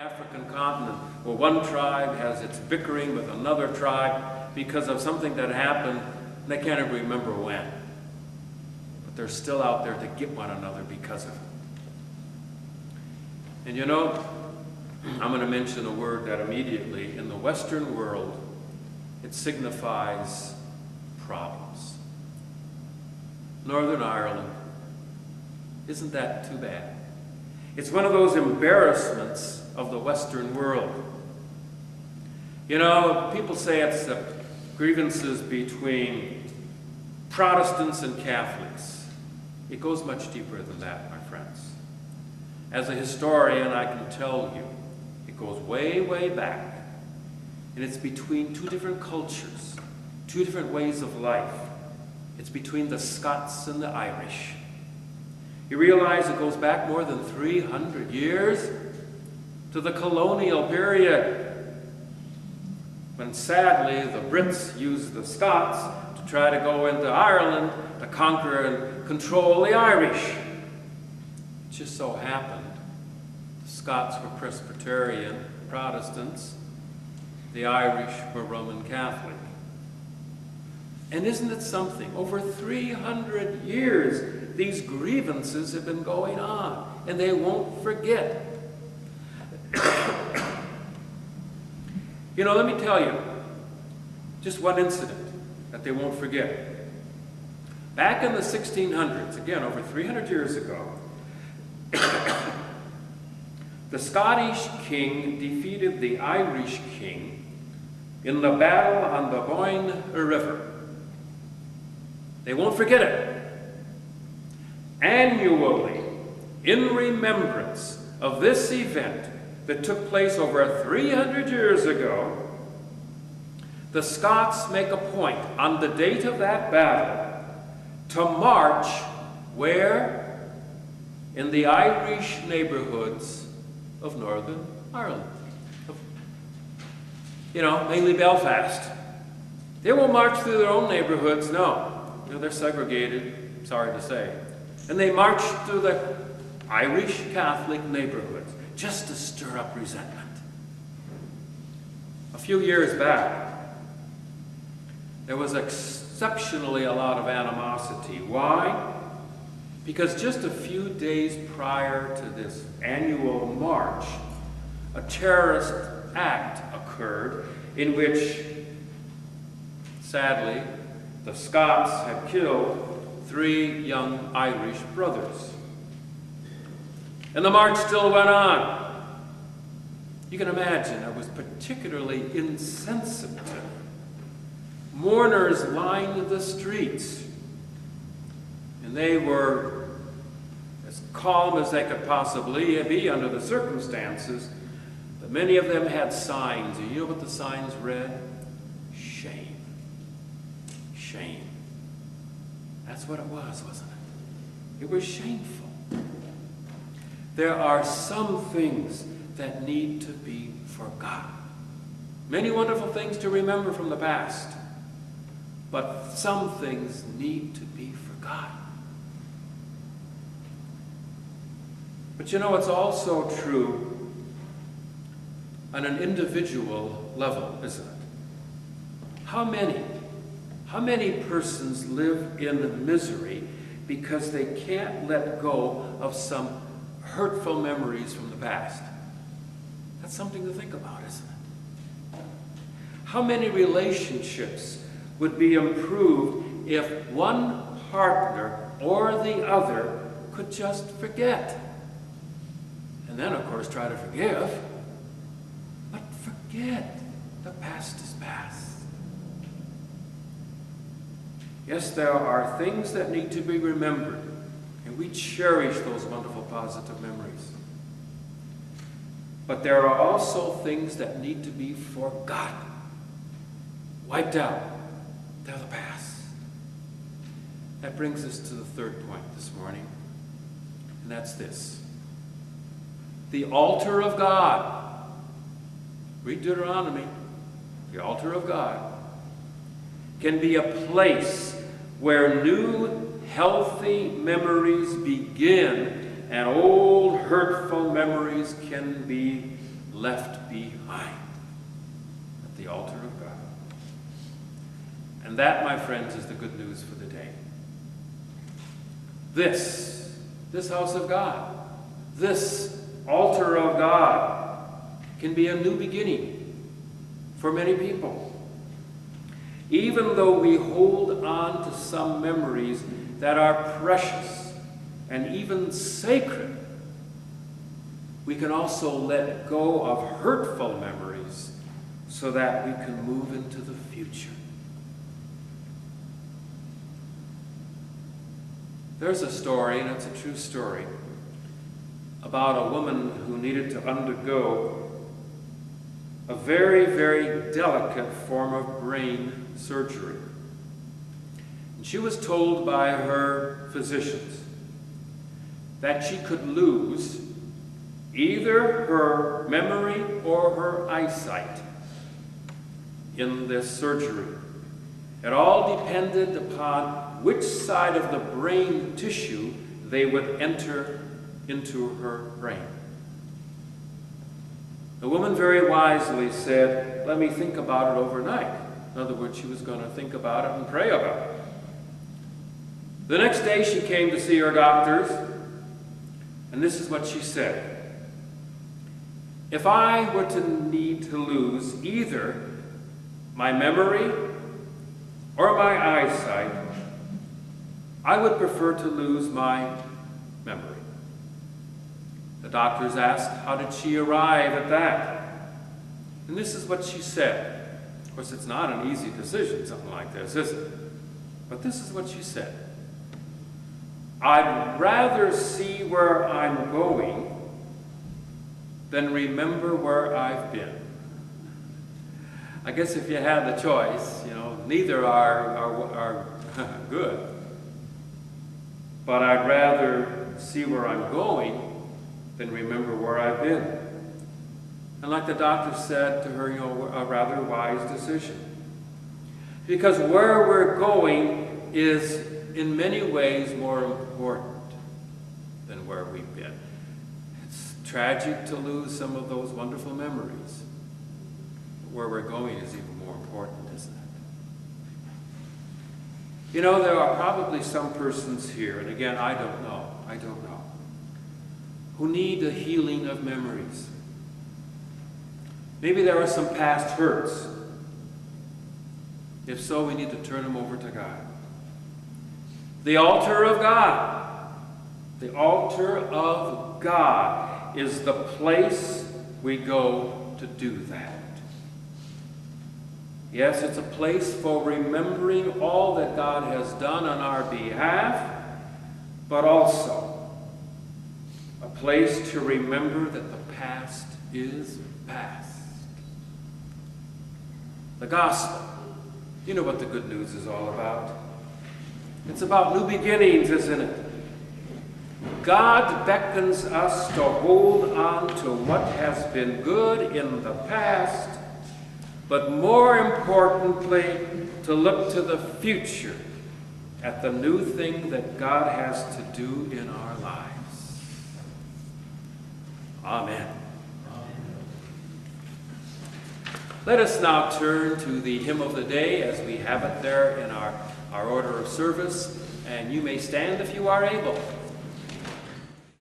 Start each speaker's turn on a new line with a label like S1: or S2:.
S1: African continent, where one tribe has its bickering with another tribe because of something that happened, and they can't even remember when. But they're still out there to get one another because of it. And you know, I'm going to mention a word that immediately, in the Western world, it signifies problems. Northern Ireland, isn't that too bad? It's one of those embarrassments of the Western world. You know, people say it's the grievances between Protestants and Catholics. It goes much deeper than that, my friends. As a historian, I can tell you, it goes way, way back. And it's between two different cultures, two different ways of life. It's between the Scots and the Irish. You realize it goes back more than 300 years to the colonial period, when sadly the Brits used the Scots to try to go into Ireland to conquer and control the Irish. It just so happened the Scots were Presbyterian Protestants, the Irish were Roman Catholic. And isn't it something? Over 300 years, these grievances have been going on, and they won't forget. You know, let me tell you, just one incident that they won't forget. Back in the 1600s, again, over 300 years ago, the Scottish king defeated the Irish king in the battle on the Boyne River. They won't forget it. Annually, in remembrance of this event that took place over 300 years ago, the Scots make a point on the date of that battle to march where? In the Irish neighborhoods of Northern Ireland. You know, mainly Belfast. They won't march through their own neighborhoods, no. You know, they're segregated, sorry to say. And they marched through the Irish Catholic neighborhoods just to stir up resentment. A few years back, there was exceptionally a lot of animosity. Why? Because just a few days prior to this annual march, a terrorist act occurred in which, sadly, the Scots had killed 3 young Irish brothers. And the march still went on. You can imagine it was particularly insensitive. Mourners lined the streets, and they were as calm as they could possibly be under the circumstances, but many of them had signs. And you know what the signs read? Shame. Shame. That's what it was, wasn't it? It was shameful. There are some things that need to be forgotten. Many wonderful things to remember from the past, but some things need to be forgotten. But you know, it's also true on an individual level, isn't it? How many persons live in misery because they can't let go of some hurtful memories from the past? That's something to think about, isn't it? How many relationships would be improved if one partner or the other could just forget? And then, of course, try to forgive. But forget. The past is past. Yes, there are things that need to be remembered, and we cherish those wonderful positive memories. But there are also things that need to be forgotten, wiped out. They're the past. That brings us to the third point this morning, and that's this. The altar of God. Read Deuteronomy. The altar of God can be a place where new, healthy memories begin and old, hurtful memories can be left behind at the altar of God. And that, my friends, is the good news for the day. This house of God, this altar of God can be a new beginning for many people. Even though we hold on to some memories that are precious and even sacred, we can also let go of hurtful memories so that we can move into the future. There's a story, and it's a true story, about a woman who needed to undergo a very, very delicate form of brain surgery. And she was told by her physicians that she could lose either her memory or her eyesight in this surgery. It all depended upon which side of the brain tissue they would enter into her brain. The woman very wisely said, "Let me think about it overnight." In other words, she was going to think about it and pray about it. The next day she came to see her doctors, and this is what she said: "If I were to need to lose either my memory or my eyesight, I would prefer to lose my memory." The doctors asked, how did she arrive at that? And this is what she said. Of course, it's not an easy decision, something like this, is it? But this is what she said: "I'd rather see where I'm going than remember where I've been." I guess if you had the choice, neither are good. But I'd rather see where I'm going than remember where I've been. And like the doctor said to her, a rather wise decision. Because where we're going is in many ways more important than where we've been. It's tragic to lose some of those wonderful memories. But where we're going is even more important, isn't it? There are probably some persons here, and again, I don't know, who need a healing of memories. Maybe there are some past hurts. If so, we need to turn them over to God. The altar of God. The altar of God is the place we go to do that. Yes, it's a place for remembering all that God has done on our behalf, but also a place to remember that the past is past. The gospel. You know what the good news is all about. It's about new beginnings, isn't it? God beckons us to hold on to what has been good in the past, but more importantly, to look to the future at the new thing that God has to do in our lives. Amen. Let us now turn to the hymn of the day as we have it there in our order of service, and you may stand if you are able.